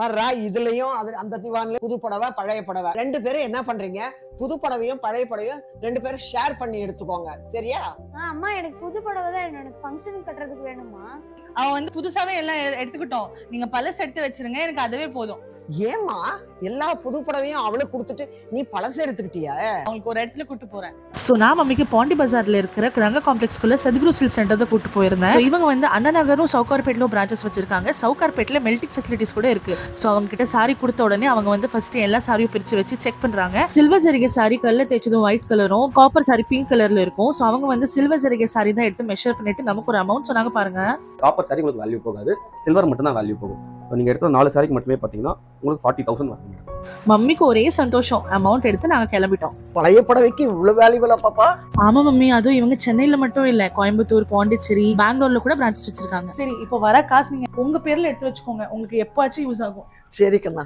பாருடா இதுலயும் அது அந்த திவான்லயும் புது புடவை பழைய புடவை 2 பேரும் என்ன பண்றீங்க? புது புடவையும் பழைய புடவையும் 2 பேரும் ஷேர் பண்ணி எடுத்துக்கோங்க. சரியா? அம்மா எனக்கு புது புடவை தான் என்னோட ஃபங்க்ஷன் கட்டுறதுக்கு வேணுமா? அவன் வந்து புதுசாவே எல்லாம் எடுத்துக்கிட்டோம். நீங்க பழசு எடுத்து வச்சிருங்க, எனக்கு அதுவே போதும். ஏமா எல்லா புது புடவையும் அவளுக்கு கொடுத்துட்டு நீ பழசு எடுத்துக்கிட்டியா? அவங்களுக்கு ஒரு இடத்துல கூட்டு போறேன். ஸோ நான் மம்மிக்கு பாண்டி பஜார்ல இருக்கிற ரங்க காம்ப்ளெக்ஸ்குள்ள சத்குரு சில்க் சென்டர் தான் கூட்டு போயிருந்தேன். இவங்க வந்து அண்ணா நகரும் சவுகார்பேட்லையும் பிரான்ச்சஸ் வச்சிருக்காங்க. சவுகார்பேட்ல மெல்டிங் ஃபெசிலிட்டிஸ் கூட இருக்கு. ஸோ அவங்க கிட்ட சாரி கொடுத்த உடனே அவங்க வந்து ஃபர்ஸ்ட் எல்லா சாரியும் பிரிச்சு வச்சு செக் பண்றாங்க. சில்வர் ஜரிகை சாரி கல்ல தேய்ச்சதும் ஒயிட் கலரும், காப்பர் சாரி பிங்க் கலர்ல இருக்கும். ஸோ அவங்க வந்து சில்வர் ஜரிகை சாரி தான் எடுத்து மெஷர் பண்ணிட்டு நமக்கு ஒரு அமௌண்ட் சொன்னாங்க. பாருங்க, காப்பர் சாரி உங்களுக்கு வேல்யூ போகாது, சில்வர் மட்டும் தான் வேல்யூ போகும். நீங்க எடுத்த 4 சாரிக்கு மட்டுமே பாத்தீங்கன்னா உங்களுக்கு 40,000 வருது. மம்மிக்கு ஒரே சந்தோஷம், அமௌண்ட் எடுத்து நாங்க கிளம்பிட்டோம். பழைய புடவைக்கு இவ்வளவு வேல்யூபிளா பாப்பா? ஆமா மம்மி, அதுவும் இவங்க சென்னையில மட்டும் இல்ல, கோயம்புத்தூர், பாண்டிச்சேரி, பெங்களூர்ல கூட பிரான்ச்சஸ் வச்சிருக்காங்க. சரி, இப்போ வர காசு நீங்க உங்க பேர்ல எடுத்து வச்சுக்கோங்க, உங்களுக்கு எப்பாச்சும் யூஸ் ஆகும். சரி கண்ணா.